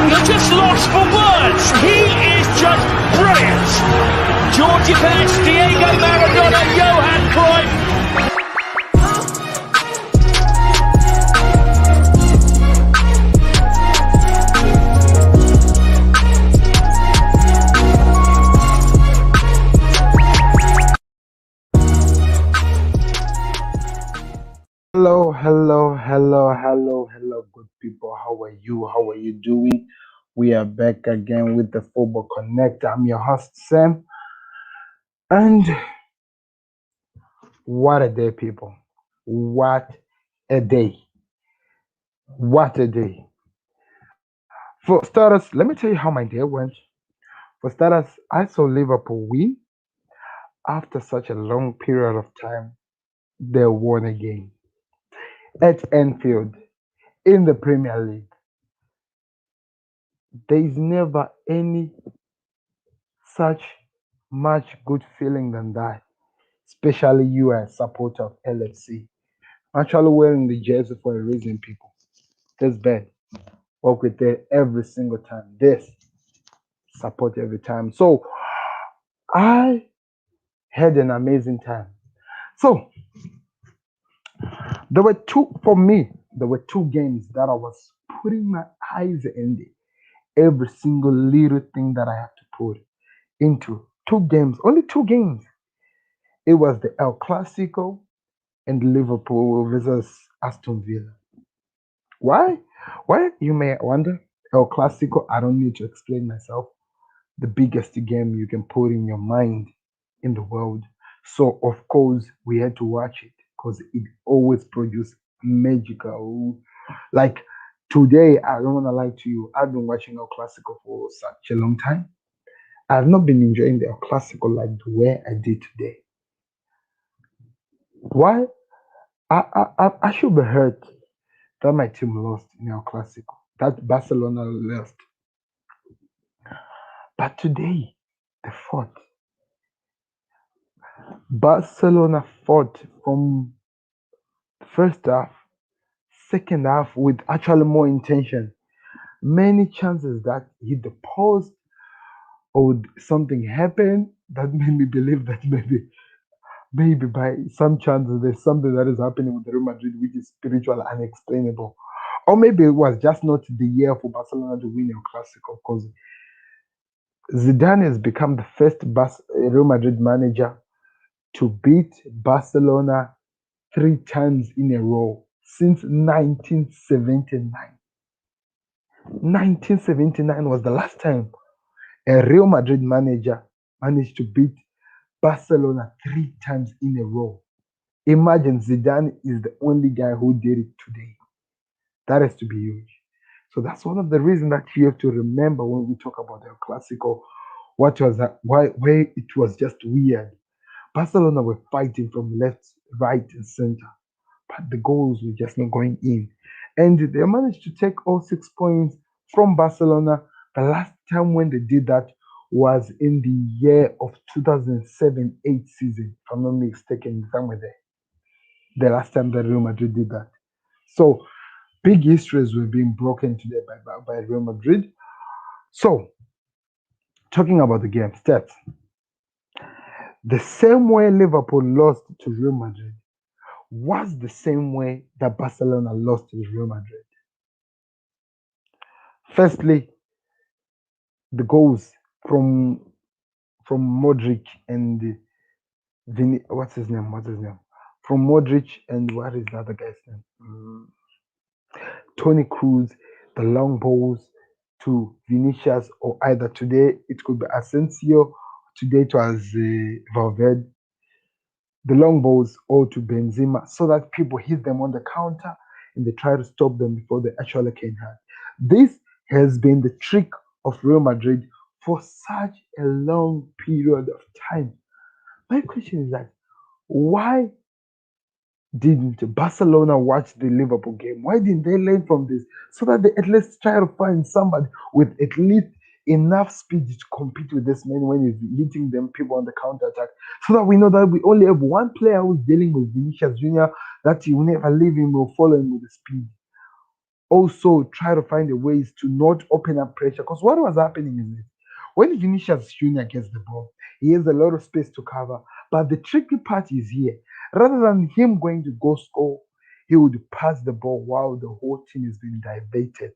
You're just lost for words. He is just brilliant. Georgie Best, Diego Maradona, Johan Cruyff. Hello, good people. How are you? How are you doing? We are back again with the Football Connect. I'm your host, Sam. And what a day, people. What a day. What a day. For starters, let me tell you how my day went. For starters, I saw Liverpool win after such a long period of time. They won again at Anfield in the Premier League. There is never any such much good feeling than that, especially you as a supporter of LFC. Actually wearing the jersey for a reason, people. This bad. Work with it every single time. This support every time. So I had an amazing time. So there were two games that I was putting my eyes in every single little thing that I have to put into. Two games, only two games. It was the El Clasico and Liverpool versus Aston Villa. Why? Why, you may wonder? El Clasico, I don't need to explain myself. The biggest game you can put in your mind in the world. So, of course, we had to watch it because it always produces magical. Like today, I don't want to lie to you, I've been watching El Clasico for such a long time. I've not been enjoying the El Clasico like the way I did today. Why? I should be hurt that my team lost in El Clasico, that Barcelona lost. But today, they fought. Barcelona fought from the first half, second half with actually more intention. Many chances that hit the post or something happened that made me believe that maybe by some chances there's something that is happening with Real Madrid which is spiritual, unexplainable. Or maybe it was just not the year for Barcelona to win El Clasico because Zidane has become the first Real Madrid manager to beat Barcelona three times in a row since 1979. 1979 was the last time a Real Madrid manager managed to beat Barcelona three times in a row. Imagine Zidane is the only guy who did it today. That has to be huge. So that's one of the reasons that you have to remember when we talk about El Clasico. What was that? Why it was just weird. Barcelona were fighting from left, right, and center, but the goals were just not going in. And they managed to take all 6 points from Barcelona. The last time when they did that was in the year of 2007-8 season, if I'm not mistaken, somewhere there. The last time that Real Madrid did that. So big histories were being broken today by Real Madrid. So talking about the game stats, the same way Liverpool lost to Real Madrid was the same way that Barcelona lost to Real Madrid. Firstly, the goals from Modric and what's his name? From Modric and what is the other guy's name? Tony Cruz, the long balls to Vinicius, or either today it could be Asensio, today it was Valverde, the long balls or to Benzema so that people hit them on the counter and they try to stop them before they actually can hurt. This has been the trick of Real Madrid for such a long period of time. My question is that why didn't Barcelona watch the Liverpool game? Why didn't they learn from this so that they at least try to find somebody with at least enough speed to compete with this man when he's hitting them people on the counter attack? So that we know that we only have one player who's dealing with Vinicius Jr. that you will never leave him or follow him with the speed. also try to find the ways to not open up pressure. Because what was happening is this. When Vinicius Jr. gets the ball, he has a lot of space to cover. But the tricky part is here. Rather than him going to go score, he would pass the ball while the whole team is being diverted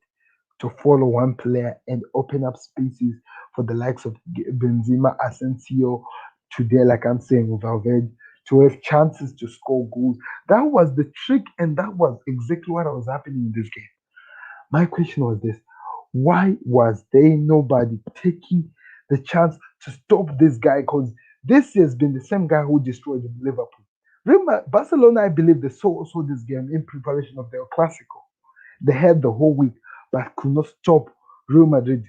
to follow one player and open up spaces for the likes of Benzema, Asensio, today, like I'm saying, Valverde, to have chances to score goals. That was the trick, and that was exactly what was happening in this game. My question was this: why was there nobody taking the chance to stop this guy? Because this has been the same guy who destroyed Liverpool. Remember, Barcelona, I believe, they saw also this game in preparation of their Clasico. They had the whole week, but could not stop Real Madrid,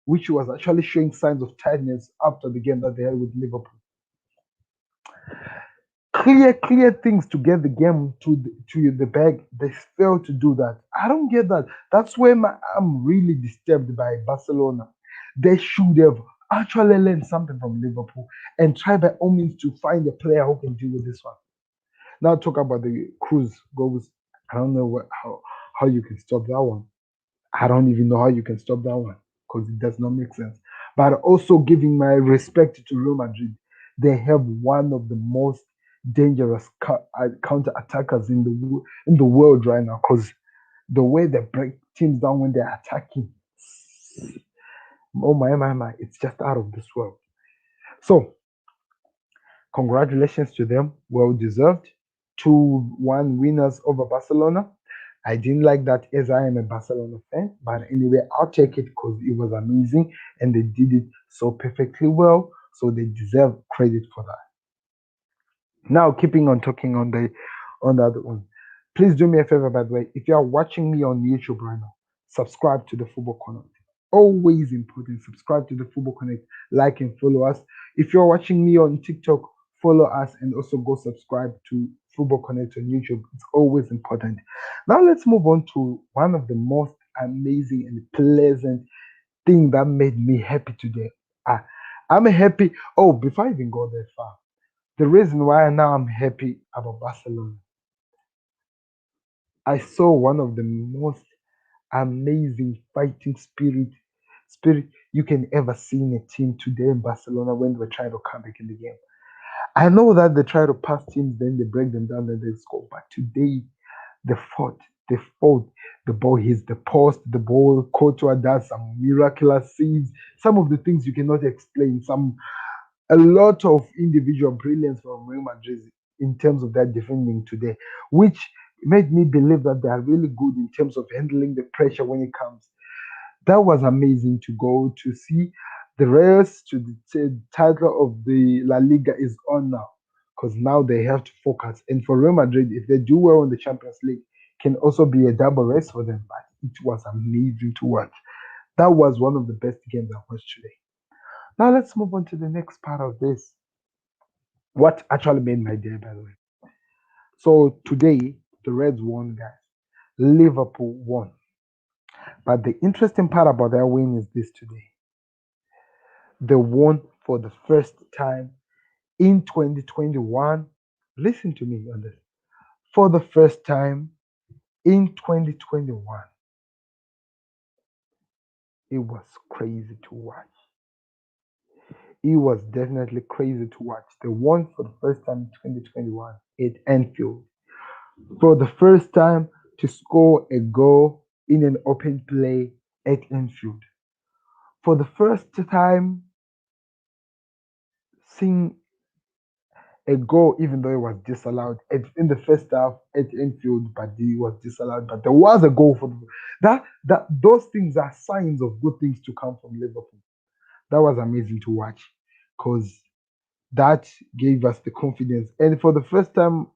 which was actually showing signs of tiredness after the game that they had with Liverpool. Clear things to get the game to the bag. They failed to do that. I don't get that. That's where I'm really disturbed by Barcelona. They should have actually learned something from Liverpool and try by all means to find a player who can deal with this one. Now talk about the Cruz goals. I don't know how you can stop that one. I don't even know how you can stop that one because it does not make sense. But also giving my respect to Real Madrid, they have one of the most dangerous counter attackers in the world right now. Because the way they break teams down when they're attacking, oh my, it's just out of this world. So congratulations to them, well deserved. 2-1 winners over Barcelona. I didn't like that as I am a Barcelona fan, but anyway, I'll take it because it was amazing and they did it so perfectly well. So they deserve credit for that. Now, keeping on talking on the other one, please do me a favor. By the way, if you are watching me on YouTube right now, subscribe to the Football Connect. Always important. Subscribe to the Football Connect, like and follow us. If you're watching me on TikTok, follow us and also go subscribe to Football Connect on YouTube. It's always important. Now let's move on to one of the most amazing and pleasant thing that made me happy today. Ah, I'm happy. Oh, before I even go that far, the reason why now I'm happy about Barcelona, I saw one of the most amazing fighting spirit you can ever see in a team today in Barcelona when they were trying to come back in the game. I know that they try to pass teams, then they break them down, then they score. But today they fought. They fought. The ball hits the post. The ball Courtois does some miraculous saves. Some of the things you cannot explain. A lot of individual brilliance from Real Madrid in terms of their defending today, which made me believe that they are really good in terms of handling the pressure when it comes. That was amazing to go to see. The race to the title of the La Liga is on now because now they have to focus. And for Real Madrid, if they do well in the Champions League, can also be a double race for them. But it was amazing to watch. That was one of the best games I watched today. Now let's move on to the next part of this. What actually made my day, by the way. So today, the Reds won, guys. Liverpool won. But the interesting part about their win is this today. They won for the first time in 2021. Listen to me on this. For the first time in 2021. It was crazy to watch. It was definitely crazy to watch. They won for the first time in 2021 at Anfield. For the first time to score a goal in an open play at Anfield. For the first time seeing a goal, even though it was disallowed in the first half at Enfield, but it was disallowed. But there was a goal for that. Those things are signs of good things to come from Liverpool. That was amazing to watch because that gave us the confidence. And for the first time,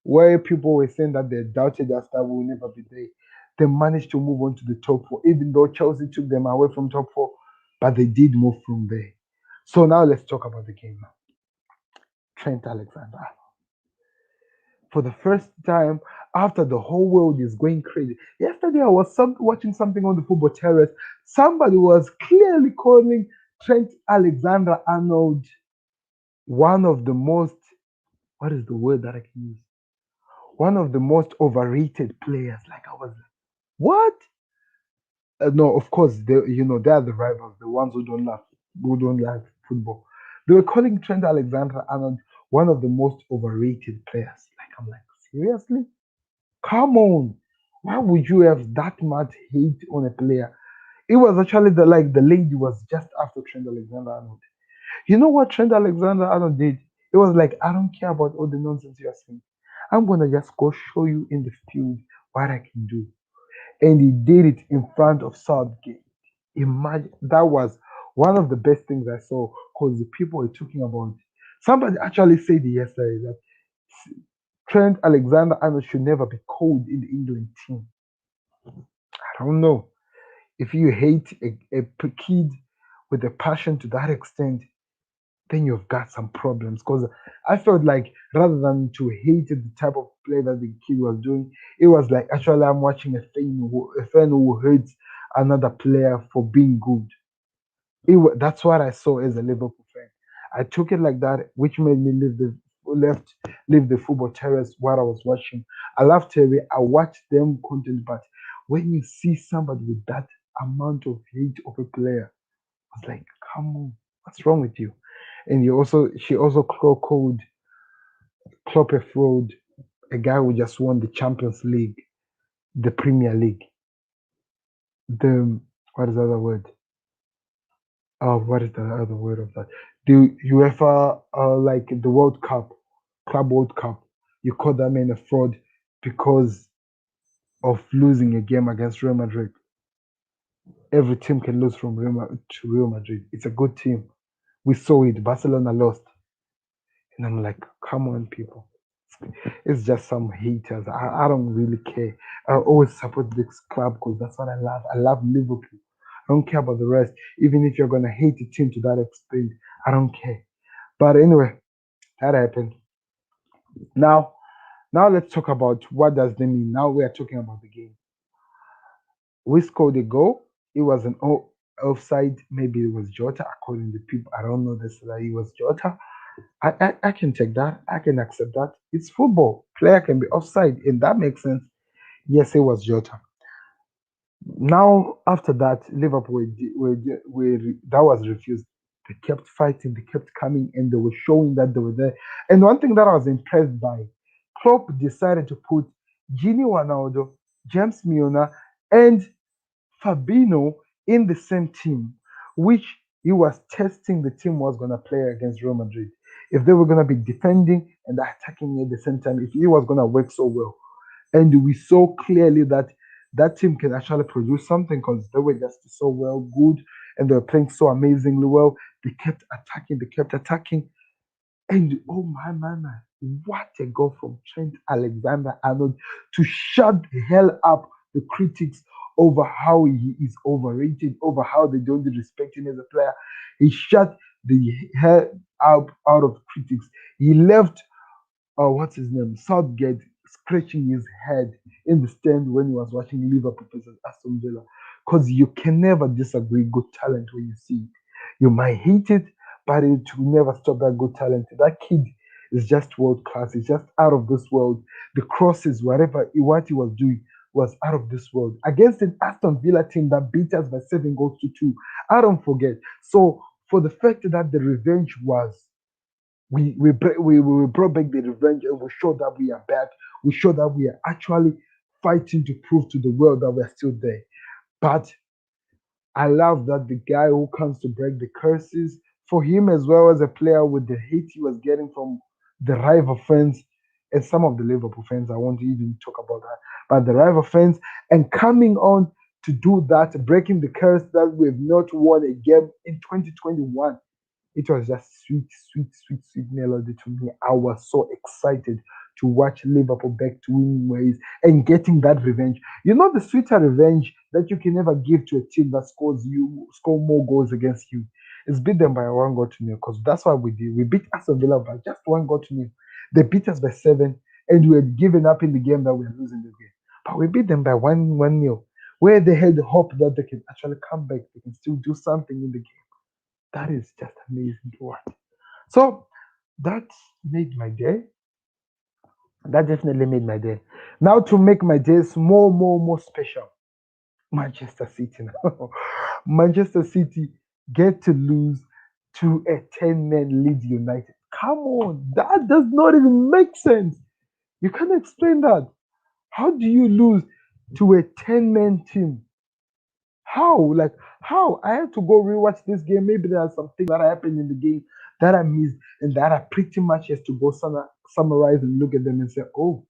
where people were saying that they doubted us that we will never be there, they managed to move on to the top four, even though Chelsea took them away from top four, but they did move from there. So now let's talk about the game now. Trent Alexander. For the first time after the whole world is going crazy. Yesterday, I was watching something on the football terrace. Somebody was clearly calling Trent Alexander-Arnold one of the most, what is the word that I can use? One of the most overrated players. Like I was What? No, of course, they are the rivals, the ones who don't like football. They were calling Trent Alexander-Arnold one of the most overrated players. Like, I'm like, seriously? Come on. Why would you have that much hate on a player? It was actually the lady was just after Trent Alexander-Arnold. You know what Trent Alexander-Arnold did? It was like, I don't care about all the nonsense you are saying. I'm gonna just go show you in the field what I can do. And he did it in front of Southgate. Imagine that was one of the best things I saw because the people were talking about. Somebody actually said yesterday that Trent Alexander-Arnold should never be called in the England team. I don't know. If you hate a kid with a passion to that extent, then you've got some problems. Because I felt like rather than to hate the type of play that the kid was doing, it was like actually I'm watching a fan who hates another player for being good. That's what I saw as a Liverpool fan. I took it like that, which made me left leave the football terrace while I was watching. I love Terry. I watched them content, but when you see somebody with that amount of hate of a player, I was like, come on, what's wrong with you? And she also called Klopp a fraud, a guy who just won the Champions League, the Premier League, the what is the other word? Oh, what is the other word of that? The UEFA, like the World Cup, Club World Cup. You call that man a fraud because of losing a game against Real Madrid. Every team can lose from to Real Madrid. It's a good team. We saw it. Barcelona lost, and I'm like, come on, people. It's just some haters. I don't really care. I always support this club because that's what I love. I love Liverpool. I don't care about the rest. Even if you're gonna hate the team to that extent, I don't care. But anyway, that happened. Now, now let's talk about what does that mean. Now we are talking about the game. We scored a goal. It was an offside. Maybe it was Jota, according to people. I don't know this that it was Jota. I can take that. I can accept that. It's football. Player can be offside, and that makes sense. Yes, it was Jota. Now, after that, Liverpool that was refused. They kept fighting, they kept coming, and they were showing that they were there. And one thing that I was impressed by, Klopp decided to put Gini Ronaldo, James Milner, and Fabinho in the same team, which he was testing the team was gonna play against Real Madrid. If they were gonna be defending and attacking at the same time, if it was gonna work so well. And we saw clearly that that team can actually produce something because they were just so well good and they were playing so amazingly well. They kept attacking, and oh my, what a goal from Trent Alexander Arnold to shut the hell up the critics over how he is overrated, over how they don't respect him as a player. He shut the hell out of critics. He left what's his name, Southgate, scratching his head in the stand when he was watching Liverpool versus Aston Villa. Because you can never disagree good talent when you see it. You might hate it, but it will never stop that good talent. That kid is just world class. He's just out of this world. The crosses, what he was doing was out of this world. Against an Aston Villa team that beat us by 7 goals to 2. I don't forget. So for the fact that the revenge was we brought back the revenge and we showed that we are back. We showed that we are actually fighting to prove to the world that we're still there. But I love that the guy who comes to break the curses for him as well as a player with the hate he was getting from the rival fans and some of the Liverpool fans. I won't even talk about that, but the rival fans and coming on to do that, breaking the curse that we've not won a game in 2021. It was just sweet, sweet, sweet, sweet melody to me. I was so excited to watch Liverpool back to winning ways and getting that revenge. You know the sweeter revenge that you can never give to a team that score more goals against you. It's beat them by 1 goal to nil because that's what we did. We beat Aston Villa by just 1 goal to nil. They beat us by 7, and we had given up in the game that we were losing the game. But we beat them by 1 nil, where they had hope that they can actually come back. They can still do something in the game. That is just amazing to watch. So that made my day. That definitely made my day. Now to make my days more special. Manchester City now. Manchester City get to lose to a 10-man Leeds United. Come on, that does not even make sense. You can't explain that. How do you lose to a 10-man team? How? Like, how? I had to go rewatch this game. Maybe there are some things that happened in the game that I missed and that I pretty much has to go summarize and look at them and say, oh,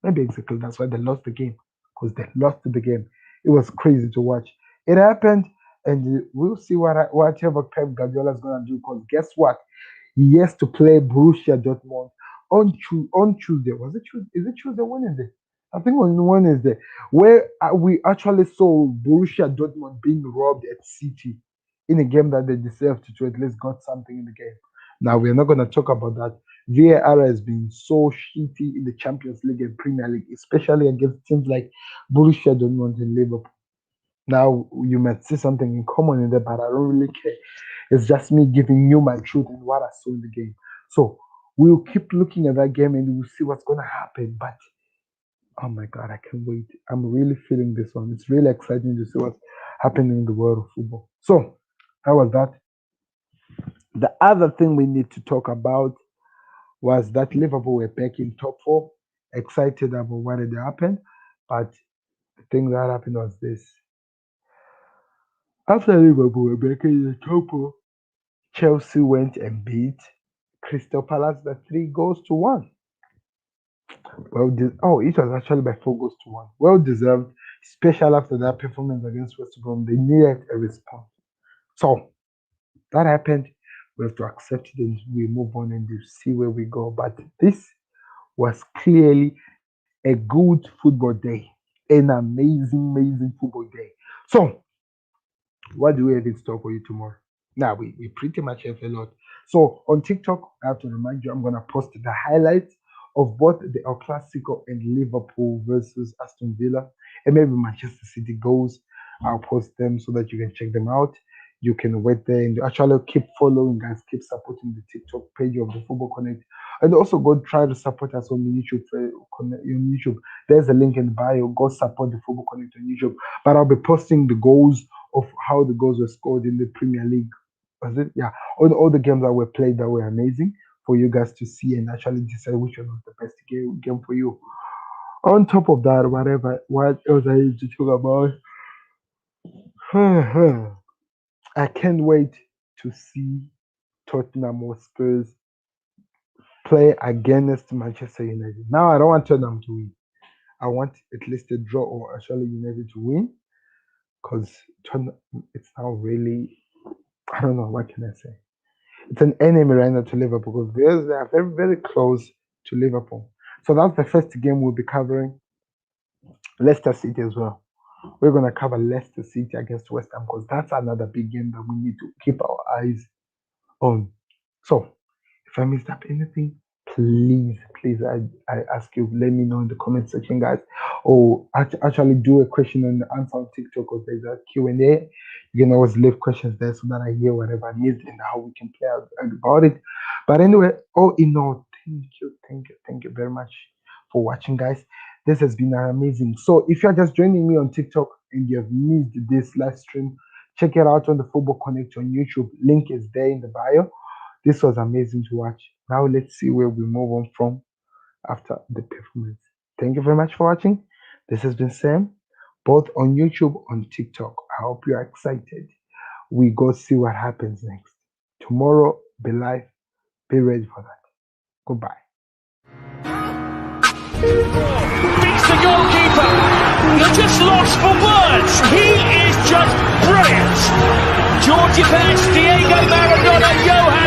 maybe exactly that's why they lost the game. Because they lost the game. It was crazy to watch. It happened, and we'll see whatever Pep Guardiola is gonna do. Because guess what? He has to play Borussia Dortmund on Tuesday. Was it Tuesday? Is it Tuesday? Wednesday? I think on Wednesday, where we actually saw Borussia Dortmund being robbed at City in a game that they deserved to at least got something in the game. Now we're not going to talk about that. VAR has been so shitty in the Champions League and Premier League, especially against teams like Borussia Dortmund and Liverpool. Now you might see something in common in there, but I don't really care. It's just me giving you my truth and what I saw in the game. So we'll keep looking at that game and we'll see what's going to happen. But oh my God, I can't wait. I'm really feeling this one. It's really exciting to see what's happening in the world of football. So that was that. The other thing we need to talk about was that Liverpool were back in top four. Excited about what had happened. But the thing that happened was this. After Liverpool were back in the top four, Chelsea went and beat Crystal Palace by 3-1. Well, it was actually by 4-1. Well deserved, especially after that performance against West Brom. They needed a response. So that happened. We have to accept it and we move on and see where we go. But this was clearly a good football day, an amazing football day. So, what do we have in store for you tomorrow? Now, we pretty much have a lot. So, on TikTok, I have to remind you, I'm going to post the highlights of both the El Clasico and Liverpool versus Aston Villa, and maybe Manchester City goals. I'll post them so that you can check them out. You can wait there and actually keep following, guys. Keep supporting the TikTok page of the Football Connect, and also go try to support us on YouTube. On YouTube, there's a link in the bio. Go support the Football Connect on YouTube. But I'll be posting the goals of how the goals were scored in the Premier League. Was it? Yeah, all the games that were played that were amazing for you guys to see and actually decide which one was the best game for you. On top of that, what else I need to talk about? I can't wait to see Tottenham or Spurs play against Manchester United. Now, I don't want Tottenham to win. I want at least a draw or actually United to win because it's now really, I don't know, what can I say? It's an enemy right now to Liverpool because they are very, very close to Liverpool. So that's the first game we'll be covering. Leicester City as well. We're going to cover Leicester City against West Ham because that's another big game that we need to keep our eyes on. So, if I missed up anything, please, I ask you, let me know in the comment section, guys. Or actually do a question and answer on TikTok because there's a Q&A. You can always leave questions there so that I hear whatever I missed and how we can play about it. But anyway, all in all, thank you very much for watching, guys. This has been amazing. So if you're just joining me on TikTok and you have missed this live stream, check it out on the Football Connect on YouTube. Link is there in the bio. This was amazing to watch. Now let's see where we move on from after the performance. Thank you very much for watching. This has been Sam, both on YouTube, on TikTok. I hope you're excited. We go see what happens next. Tomorrow, be live. Be ready for that. Goodbye. Beats the goalkeeper. You're just lost for words. He is just brilliant. Georgie Pets, Diego Maradona, Johan